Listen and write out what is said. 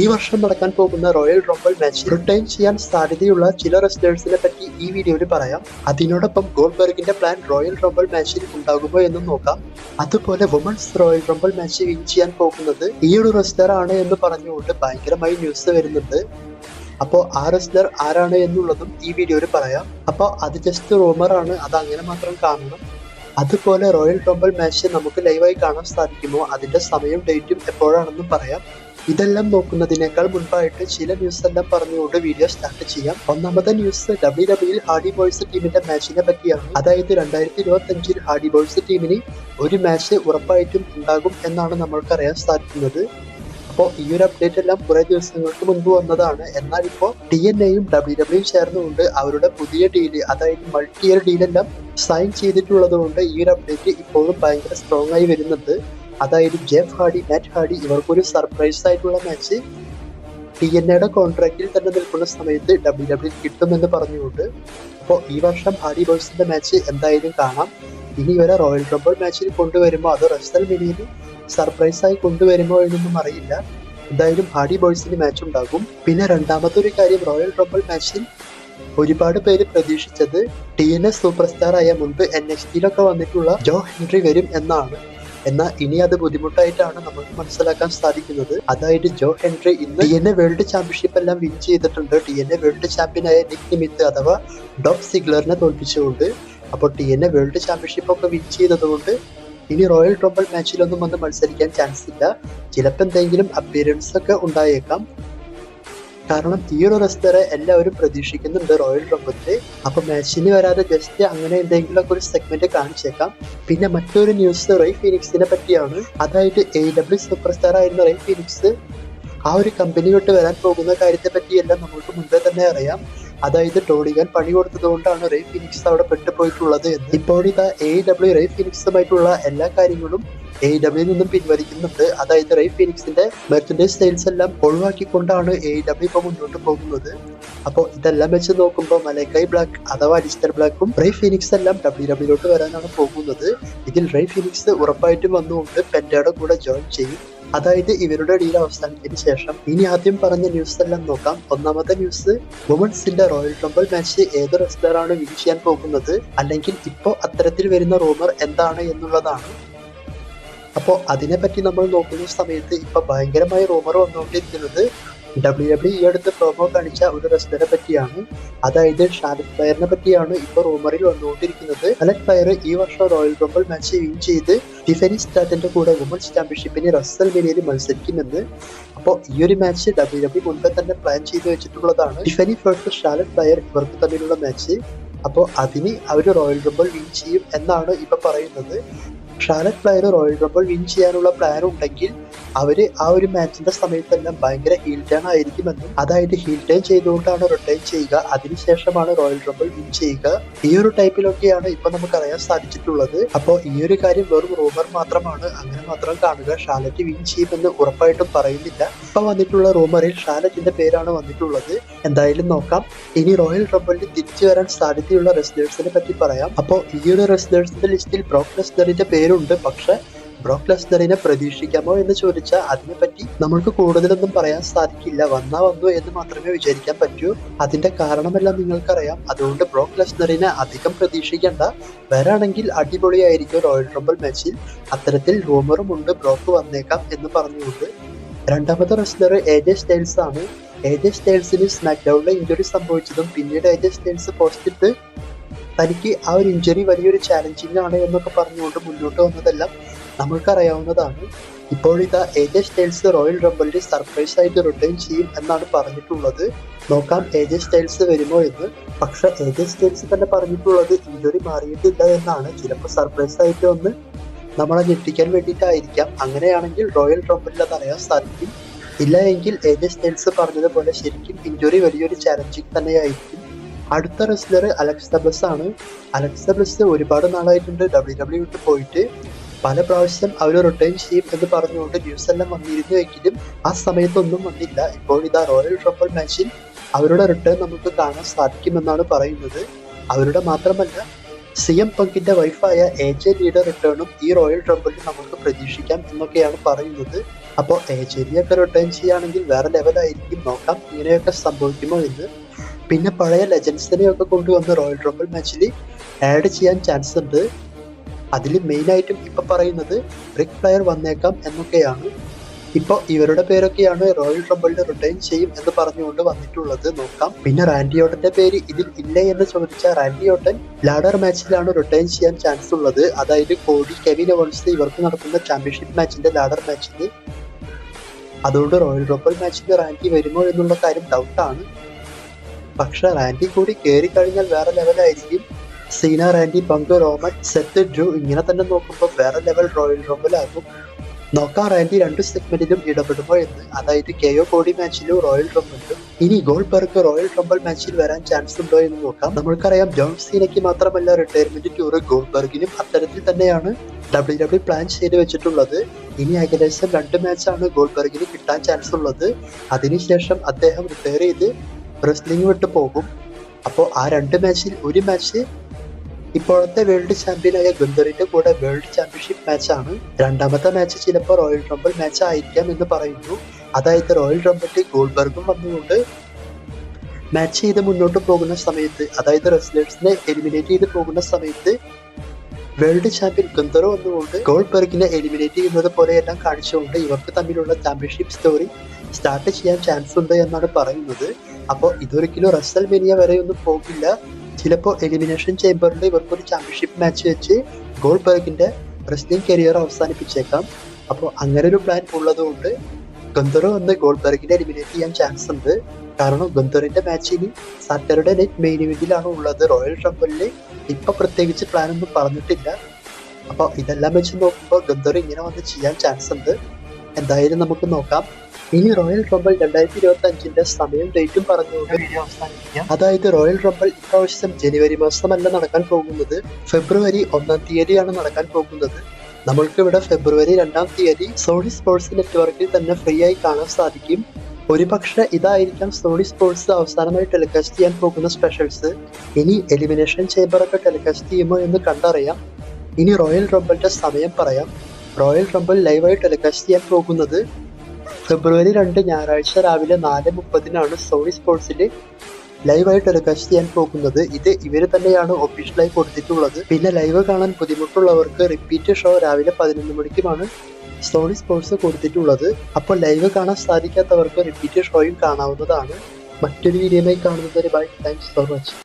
ഈ വർഷം നടക്കാൻ പോകുന്ന റോയൽ റംബിൾ മാച്ച് റിട്ടൈൻ ചെയ്യാൻ സാധ്യതയുള്ള ചില റെസ്ലേഴ്സിനെ പറ്റി ഈ വീഡിയോയിൽ പറയാം. അതിനോടൊപ്പം ഗോൾഡ്ബർഗിന്റെ പ്ലാൻ റോയൽ റംബിൾ മാച്ചിൽ ഉണ്ടാകുമോ എന്നും നോക്കാം. അതുപോലെ women's royal rumble match win ചെയ്യാൻ പോകുന്നത് ഈ ഒരു റെസ്ലർ ആണ് എന്ന് പറഞ്ഞുകൊണ്ട് ഭയങ്കരമായി ന്യൂസ് വരുന്നുണ്ട്. അപ്പോൾ ആ റെസ്ലർ ആരാണ് എന്നുള്ളതും ഈ വീഡിയോയിൽ പറയാം. അപ്പോൾ അത് ജസ്റ്റ് റൂമർ ആണ്, അത് അങ്ങനെ മാത്രം കാണണം. അതുപോലെ റോയൽ റംബിൾ മാച്ച് നമുക്ക് ലൈവായി കാണാൻ സാധിക്കുമോ, അതിന്റെ സമയം ഡേറ്റും എപ്പോഴാണെന്നും പറയാം. ഇതെല്ലാം നോക്കുന്നതിനേക്കാൾ മുൻപായിട്ട് ചില ന്യൂസ് എല്ലാം പറഞ്ഞുകൊണ്ട് വീഡിയോ സ്റ്റാർട്ട് ചെയ്യാം. ഒന്നാമത്തെ ന്യൂസ് WWE ഹാർഡി ബോയ്സ് ടീമിന്റെ മാച്ചിനെ പറ്റിയാണ്. അതായത് 2025 ഹാർഡി ബോയ്സ് ടീമിന് ഒരു മാച്ച് ഉറപ്പായിട്ടും ഉണ്ടാകും എന്നാണ് നമ്മൾക്കറിയാൻ സാധിക്കുന്നത്. അപ്പോൾ ഈ ഒരു അപ്ഡേറ്റ് എല്ലാം കുറെ ദിവസങ്ങൾക്ക് മുൻപ് വന്നതാണ്. എന്നാൽ ഇപ്പോൾ TNAയും WWE ചേർന്നുകൊണ്ട് അവരുടെ പുതിയ ഡീല്, അതായത് മൾട്ടി ഇയർ ഡീലെല്ലാം സൈൻ ചെയ്തിട്ടുള്ളത് കൊണ്ട് ഈ ഒരു അപ്ഡേറ്റ് ഇപ്പോഴും ഭയങ്കര സ്ട്രോങ് ആയി വരുന്നുണ്ട്. അതായത് ജെഫ് ഹാർഡി, മാറ്റ് ഹാർഡി ഇവർക്കൊരു സർപ്രൈസ് ആയിട്ടുള്ള മാച്ച് TNAയുടെ കോൺട്രാക്റ്റിൽ തന്നെ നിൽക്കുന്ന സമയത്ത് WWE കിട്ടുമെന്ന് പറഞ്ഞുകൊണ്ട്. അപ്പോൾ ഈ വർഷം ഹാർഡി ബോയ്സിന്റെ മാച്ച് എന്തായാലും കാണാം. ഇനി ഇവരെ റോയൽ റംബിൾ മാച്ചിൽ കൊണ്ടുവരുമോ അതോ റെസ്ലൽമേനിയയിൽ സർപ്രൈസ് ആയി കൊണ്ടുവരുമോ എന്നൊന്നും അറിയില്ല. എന്തായാലും ഹാർഡി ബോയ്സിന് മാച്ച് ഉണ്ടാകും. പിന്നെ രണ്ടാമത്തെ ഒരു കാര്യം, റോയൽ റംബിൾ മാച്ചിൽ ഒരുപാട് പേര് പ്രതീക്ഷിച്ചത് TNA സൂപ്പർ സ്റ്റാർ ആയ മുൻപ് NXTയിലൊക്കെ വന്നിട്ടുള്ള ജോ ഹെൻറി വരും എന്നാണ്. എന്നാൽ ഇനി അത് ബുദ്ധിമുട്ടായിട്ടാണ് നമുക്ക് മനസ്സിലാക്കാൻ സാധിക്കുന്നത്. അതായത് ജോ ഹെൻറി ഇന്ന് TNA വേൾഡ് ചാമ്പ്യൻഷിപ്പ് എല്ലാം വിൻ ചെയ്തിട്ടുണ്ട്. TNA വേൾഡ് ചാമ്പ്യനായ നിക് നിമിത്ത് അഥവാ ഡോക് സിഗ്ലറിനെ തോൽപ്പിച്ചുകൊണ്ട്. അപ്പോൾ TNA വേൾഡ് ചാമ്പ്യൻഷിപ്പ് ഒക്കെ വിൻ ചെയ്തതുകൊണ്ട് ഇനി റോയൽ റംബിൾ മാച്ചിലൊന്നും വന്ന് മത്സരിക്കാൻ ചാൻസ് ഇല്ല. ചിലപ്പോൾ എന്തെങ്കിലും അപ്പിയറൻസ് ഒക്കെ ഉണ്ടായേക്കാം. കാരണം ഈ ഒരു റെസ്ലറെ എല്ലാവരും പ്രതീക്ഷിക്കുന്നുണ്ട് റോയൽ റംബിളില്. അപ്പൊ മാച്ചിന് വരാതെ ജസ്റ്റ് അങ്ങനെ എന്തെങ്കിലുമൊക്കെ ഒരു സെഗ്മെന്റ് കാണിച്ചേക്കാം. പിന്നെ മറ്റൊരു ന്യൂസ് റേ ഫീനിക്സിനെ പറ്റിയാണ്. അതായത് AEW സൂപ്പർ സ്റ്റാർ ആയിരുന്ന റേ ഫീനിക്സ് ആ ഒരു കമ്പനി വിട്ട് വരാൻ പോകുന്ന കാര്യത്തെ പറ്റിയെല്ലാം നമുക്ക് മുൻപേ തന്നെ അറിയാം. അതായത് ടോണിഗൻ പണി കൊടുത്തത് കൊണ്ടാണ് റേ ഫീനിക്സ് അവിടെ പെട്ടുപോയിട്ടുള്ളത് എന്ന്. ഇപ്പോഴിതാ AEW റേ ഫീനിക്സുമായിട്ടുള്ള എല്ലാ കാര്യങ്ങളും AEW നിന്നും പിൻവലിക്കുന്നുണ്ട്. അതായത് റേ ഫീനിക്സിന്റെ മെർച്ചൻഡൈസ് സെയിൽസ് എല്ലാം ഒഴിവാക്കിക്കൊണ്ടാണ് AEW ഇപ്പോൾ മുന്നോട്ട് പോകുന്നത്. അപ്പോൾ ഇതെല്ലാം വെച്ച് നോക്കുമ്പോൾ മലൈക്കായ് ബ്ലാക്ക് അഥവാ അലിസ്റ്റർ ബ്ലാക്കും റേ ഫീനിക്സ് എല്ലാം WWE വരാനാണ് പോകുന്നത്. ഇതിൽ റേ ഫീനിക്സ് ഉറപ്പായിട്ടും വന്നുകൊണ്ട് പെന്റയുടെ കൂടെ ജോയിൻ ചെയ്യും. അതായത് ഇവരുടെ ഡീൽ അവസാനിച്ചതിന് ശേഷം. ഇനി ആദ്യം പറഞ്ഞ ന്യൂസ് എല്ലാം നോക്കാം. ഒന്നാമത്തെ ന്യൂസ്, വുമൺസിന്റെ റോയൽ റംബിൾ മാച്ച് ഏത് റെസ്ലറാണ് വിൻ ചെയ്യാൻ പോകുന്നത്, അല്ലെങ്കിൽ ഇപ്പോൾ അത്തരത്തിൽ വരുന്ന റൂമർ എന്താണ് എന്നുള്ളതാണ്. അപ്പോൾ അതിനെപ്പറ്റി നമ്മൾ നോക്കുന്ന സമയത്ത് ഇപ്പൊ ഭയങ്കരമായ റൂമർ വന്നുകൊണ്ടിരിക്കുന്നത് WWE ഈ അടുത്ത് പ്രൊമോ കാണിച്ച ഒരു റെസ്ലറെ പറ്റിയാണ്. അതായത് ഷാലറ്റ് ഫ്ലയറിനെ പറ്റിയാണ് ഇപ്പൊ റൂമറിൽ വന്നുകൊണ്ടിരിക്കുന്നത്. ഷാലറ്റ് ഫ്ലയർ ഈ വർഷം റോയൽ റംബിൾ മാച്ച് വിൻ ചെയ്ത് ടിഫനി സ്റ്റാറ്റിന്റെ കൂടെ വുമൺസ് ചാമ്പ്യൻഷിപ്പിന് റെസ്ലൽമേനിയയിൽ മത്സരിക്കുമെന്ന്. അപ്പോൾ ഈ ഒരു മാച്ച് WWE മുൻപേ തന്നെ പ്ലാൻ ചെയ്ത് വെച്ചിട്ടുള്ളതാണ്. ടിഫനി വേഴ്സസ് ഷാലറ്റ് ഫ്ലയർ ഇവർക്ക് തമ്മിലുള്ള മാച്ച്. അപ്പോൾ അതിന് അവർ റോയൽ റംബിൾ വിൻ ചെയ്യും എന്നാണ് ഇപ്പൊ പറയുന്നത്. ഷാലറ്റ് ഫ്ലയർ റോയൽ റംബിൾ വിൻ ചെയ്യാനുള്ള പ്ലാൻ ഉണ്ടെങ്കിൽ അവര് ആ ഒരു മാച്ചിന്റെ സമയത്തെല്ലാം ഭയങ്കര ഹീൽ ടേൺ ആയിരിക്കുമെന്നും, അതായത് ഹീൽ ടേൺ ചെയ്തുകൊണ്ടാണ് റിട്ടേൺ ചെയ്യുക, അതിനുശേഷമാണ് റോയൽ റംബിൾ വിൻ ചെയ്യുക. ഈ ഒരു ടൈപ്പിലൊക്കെയാണ് ഇപ്പൊ നമുക്ക് അറിയാൻ സാധിച്ചിട്ടുള്ളത്. അപ്പോൾ ഈ ഒരു കാര്യം വെറും റൂമർ മാത്രമാണ്, അങ്ങനെ മാത്രം കാണുക. ഷാലറ്റ് വിൻ ചെയ്യുമെന്ന് ഉറപ്പായിട്ടും പറയുന്നില്ല. ഇപ്പൊ വന്നിട്ടുള്ള റൂമറിൽ ഷാലറ്റിന്റെ പേരാണ് വന്നിട്ടുള്ളത്. എന്തായാലും നോക്കാം. ഇനി റോയൽ റംബിളിൽ തിരിച്ചു വരാൻ സാധ്യതയുള്ള റെസ്ലേഴ്സിനെ പറ്റി പറയാം. അപ്പോൾ ഈ ഒരു റെസ്ലേഴ്സിന്റെ ലിസ്റ്റിൽ ബ്രോക്ക് ലെസ്നറിന്റെ പേരുണ്ട്. പക്ഷെ ബ്രോക്ക് ലെസ്നറിനെ പ്രതീക്ഷിക്കാമോ എന്ന് ചോദിച്ചാൽ അതിനെപ്പറ്റി നമ്മൾക്ക് കൂടുതലൊന്നും പറയാൻ സാധിക്കില്ല. വന്നു എന്ന് മാത്രമേ വിചാരിക്കാൻ പറ്റൂ. അതിന്റെ കാരണമെല്ലാം നിങ്ങൾക്കറിയാം. അതുകൊണ്ട് ബ്രോക്ക് ലെസ്നറിനെ അധികം പ്രതീക്ഷിക്കേണ്ട. വരാണെങ്കിൽ അടിപൊളിയായിരിക്കും റോയൽ റംബിൾ മാച്ചിൽ. അത്തരത്തിൽ റൂമറും ഉണ്ട് ബ്രോക്ക് വന്നേക്കാം എന്ന് പറഞ്ഞുകൊണ്ട്. രണ്ടാമത്തെ റെസ്ലർ AJ സ്റ്റൈൽസ് ആണ്. AJ സ്റ്റൈൽസിന് സ്മാക്ക് ഡൗണിലെ ഇഞ്ചുറി സംഭവിച്ചതും പിന്നീട് AJ സ്റ്റൈൽസ് പോസ്റ്റിട്ട് തനിക്ക് ആ ഒരു ഇഞ്ചുറി വലിയൊരു ചാലഞ്ചിങ് ആണ് എന്നൊക്കെ പറഞ്ഞുകൊണ്ട് മുന്നോട്ട് വന്നതെല്ലാം നമ്മൾക്കറിയാവുന്നതാണ്. ഇപ്പോഴിതാ AJ സ്റ്റൈൽസ് റോയൽ റംബിളിൽ സർപ്രൈസ് ആയിട്ട് റിട്ടേൺ ചെയ്യും എന്നാണ് പറഞ്ഞിട്ടുള്ളത്. നോക്കാം AJ സ്റ്റൈൽസ് വരുമോ എന്ന്. പക്ഷെ AJ സ്റ്റൈൽസ് തന്നെ പറഞ്ഞിട്ടുള്ളത് ഇഞ്ചുറി മാറിയിട്ടില്ല എന്നാണ്. ചിലപ്പോൾ സർപ്രൈസ് ആയിട്ട് വന്ന് നമ്മളെ ഞെട്ടിക്കാൻ വേണ്ടിയിട്ടായിരിക്കാം. അങ്ങനെയാണെങ്കിൽ റോയൽ റംബിളിൽ അത് അറിയാൻ സാധിക്കും. ഇല്ല എങ്കിൽ AJ സ്റ്റൈൽസ് പറഞ്ഞതുപോലെ ശരിക്കും ഇഞ്ചുറി വലിയൊരു ചാലഞ്ചിങ് തന്നെയായിരിക്കും. അടുത്ത റെസ്ലർ അലക്സ ബ്ലസ് ആണ്. അലക്സ ബ്ലസ് ഒരുപാട് നാളായിട്ടുണ്ട് WWE വിട്ട് പോയിട്ട്. പല പ്രാവശ്യം അവർ റിട്ടേൺ ചെയ്യും എന്ന് പറഞ്ഞുകൊണ്ട് ന്യൂസ് എല്ലാം വന്നിരുന്നുവെങ്കിലും ആ സമയത്തൊന്നും വന്നില്ല. ഇപ്പോൾ ഇതാ റോയൽ റംബിൾ മാച്ചിൽ അവരുടെ റിട്ടേൺ നമുക്ക് കാണാൻ സാധിക്കുമെന്നാണ് പറയുന്നത്. അവരുടെ മാത്രമല്ല CM പങ്കിന്റെ വൈഫായ AJ ലീയുടെ റിട്ടേണും ഈ റോയൽ റംബിളിൽ നമുക്ക് പ്രതീക്ഷിക്കാം എന്നൊക്കെയാണ് പറയുന്നത്. അപ്പോൾ AJ ലീയൊക്കെ റിട്ടേൺ ചെയ്യുകയാണെങ്കിൽ വേറെ ലെവലായിരിക്കും. നോക്കാം ഇങ്ങനെയൊക്കെ സംഭവിക്കുമോ എന്ന്. പിന്നെ പഴയ ലെജൻസിനെയൊക്കെ കൊണ്ടുവന്ന് റോയൽ റംബിൾ മാച്ചിൽ ആഡ് ചെയ്യാൻ ചാൻസ് ഉണ്ട്. അതിൽ മെയിനായിട്ടും ഇപ്പൊ പറയുന്നത് റിക് ഫ്ലെയർ വന്നേക്കാം എന്നൊക്കെയാണ്. ഇപ്പോൾ ഇവരുടെ പേരൊക്കെയാണ് റോയൽ റംബിളിൽ റിട്ടേൺ ചെയ്യും എന്ന് പറഞ്ഞുകൊണ്ട് വന്നിട്ടുള്ളത്. നോക്കാം. പിന്നെ റാൻഡി ഓട്ടന്റെ പേര് ഇതിൽ ഇല്ലേ എന്ന് ചോദിച്ചാൽ റാൻഡി ഓട്ടൻ ലാഡർ മാച്ചിലാണ് റിട്ടേൺ ചെയ്യാൻ ചാൻസ് ഉള്ളത്. അതായത് കോഡി, കെവിൻ ഓവൻസ് ഇവർക്ക് നടക്കുന്ന ചാമ്പ്യൻഷിപ്പ് മാച്ചിന്റെ ലാഡർ മാച്ചിന്. അതുകൊണ്ട് റോയൽ റംബിൾ മാച്ചിന് റാൻഡി വരുമോ എന്നുള്ള കാര്യം ഡൗട്ടാണ്. പക്ഷെ റാൻഡി കൂടി കയറി കഴിഞ്ഞാൽ വേറെ ലെവലായിരിക്കും. സീന, റാൻഡി, പങ്ക്, റോമൻ, സെത്ത്, ഡ്രൂ ഇങ്ങനെ തന്നെ നോക്കുമ്പോൾ വേറെ ലെവൽ റോയൽ റംബിൾ ആകും. നോക്കാം റാൻഡി രണ്ട് സെഗ്മെന്റിലും ഇടപെടുമോ എന്ന്. അതായത് KO കോഡി മാച്ചിലും റോയൽ റംബിളിലും. ഇനി ഗോൾഡ്ബർഗ് റോയൽ റംബിൾ മാച്ചിൽ വരാൻ ചാൻസ് ഉണ്ടോ എന്ന് നോക്കാം. നമ്മൾക്കറിയാം ജോൺ സീനയ്ക്ക് മാത്രമല്ല റിട്ടയർമെന്റ് ടൂർ, ഗോൾഡ്ബർഗിനും അത്തരത്തിൽ തന്നെയാണ് WWE പ്ലാൻ ചെയ്ത് വെച്ചിട്ടുള്ളത്. ഇനി ഏകദേശം 2 മാച്ചാണ് ഗോൾഡ്ബർഗിന് കിട്ടാൻ ചാൻസ് ഉള്ളത്. അതിനുശേഷം അദ്ദേഹം റിട്ടയർ ചെയ്ത് റെസ്ലിംഗ് വിട്ട് പോകും. അപ്പോൾ ആ 2 മാച്ചിൽ ഒരു മാച്ച് ഇപ്പോഴത്തെ വേൾഡ് ചാമ്പ്യനായ ഗുന്തറിന്റെ കൂടെ വേൾഡ് ചാമ്പ്യൻഷിപ്പ് മാച്ചാണ്. രണ്ടാമത്തെ മാച്ച് ചിലപ്പോൾ റോയൽ റംബിൾ മാച്ച് ആയിരിക്കാം എന്ന് പറയുന്നു. അതായത് റോയൽ റംബിളിൽ ഗോൾഡ്ബർഗും വന്നുകൊണ്ട് മാച്ച് ചെയ്ത് മുന്നോട്ട് പോകുന്ന സമയത്ത്, അതായത് റെസ്ലേഴ്സിനെ എലിമിനേറ്റ് ചെയ്ത് പോകുന്ന സമയത്ത് വേൾഡ് ചാമ്പ്യൻ ഗുന്തർ വന്നുകൊണ്ട് ഗോൾഡ്ബർഗിനെ എലിമിനേറ്റ് ചെയ്യുന്നത് പോലെയെല്ലാം കാണിച്ചുകൊണ്ട് ഇവർക്ക് തമ്മിലുള്ള ചാമ്പ്യൻഷിപ്പ് സ്റ്റോറി സ്റ്റാർട്ട് ചെയ്യാൻ ചാൻസ് ഉണ്ട് എന്നാണ് പറയുന്നത്. അപ്പോൾ ഇതൊരിക്കലും റെസൽമേനിയ വരെയൊന്നും പോകില്ല. ചിലപ്പോൾ എലിമിനേഷൻ ചേംബറിൽ ഇവർക്കൊരു ചാമ്പ്യൻഷിപ്പ് മാച്ച് വെച്ച് ഗോൾഡ്ബർഗിന്റെ റെസ്ലിംഗ് കരിയർ അവസാനിപ്പിച്ചേക്കാം. അപ്പോൾ അങ്ങനെ ഒരു പ്ലാൻ ഉള്ളതുകൊണ്ട് ഗുന്തർ വന്ന് ഗോൾഡ്ബർഗിനെ എലിമിനേറ്റ് ചെയ്യാൻ ചാൻസ് ഉണ്ട്. കാരണം ഗുന്തറിന്റെ മാച്ചിന് സാറ്റർഡേ നൈറ്റ് മെയിൻ ഇവന്റിലാണ് ഉള്ളത്. റോയൽ റംബിളിൽ ഇപ്പൊ പ്രത്യേകിച്ച് പ്ലാൻ ഒന്നും പറഞ്ഞിട്ടില്ല. അപ്പോൾ ഇതെല്ലാം വെച്ച് നോക്കുമ്പോൾ ഗുന്തർ ഇങ്ങനെ വന്ന് ചെയ്യാൻ ചാൻസ് ഉണ്ട്. എന്തായാലും നമുക്ക് നോക്കാം. ഇനി റോയൽ റംബിൾ 2025 സമയം ഡേറ്റും പറഞ്ഞുകൊണ്ട് വീഡിയോ അവസാനിപ്പിക്കാം. അതായത് റോയൽ റംബിൾ ഇപ്രാവശ്യം ജനുവരി മാസമല്ല നടക്കാൻ പോകുന്നത്, ഫെബ്രുവരി 1-ാം തീയതിയാണ് നടക്കാൻ പോകുന്നത്. നമ്മൾക്ക് ഇവിടെ ഫെബ്രുവരി 2-ാം തീയതി സോണി സ്പോർട്സ് നെറ്റ്വർക്കിൽ തന്നെ ഫ്രീ ആയി കാണാൻ സാധിക്കും. ഒരുപക്ഷെ ഇതായിരിക്കാം സോണി സ്പോർട്സ് അവസാനമായി ടെലികാസ്റ്റ് ചെയ്യാൻ പോകുന്ന സ്പെഷ്യൽസ്. ഇനി എലിമിനേഷൻ ചേംബറൊക്കെ ടെലികാസ്റ്റ് ചെയ്യുമോ എന്ന് കണ്ടറിയാം. ഇനി റോയൽ റംബിളിന്റെ സമയം പറയാം. റോയൽ റംബിൾ ലൈവായി ടെലികാസ്റ്റ് ചെയ്യാൻ പോകുന്നത് ഫെബ്രുവരി 2 ഞായറാഴ്ച രാവിലെ 4:30 സോണി സ്പോർട്സിൽ ലൈവായി ടെലികാസ്റ്റ് ചെയ്യാൻ പോകുന്നത്. ഇത് ഇവര് തന്നെയാണ് ഒഫീഷ്യലായി കൊടുത്തിട്ടുള്ളത്. പിന്നെ ലൈവ് കാണാൻ ബുദ്ധിമുട്ടുള്ളവർക്ക് റിപ്പീറ്റ് ഷോ രാവിലെ 11 മണിക്കുമാണ് സോണി സ്പോർട്സ് കൊടുത്തിട്ടുള്ളത്. അപ്പോൾ ലൈവ് കാണാൻ സാധിക്കാത്തവർക്ക് റിപ്പീറ്റ് ഷോയും കാണാവുന്നതാണ്. മറ്റൊരു വീഡിയോയുമായി കാണുന്നതിന് ബൈ. Thanks for watching.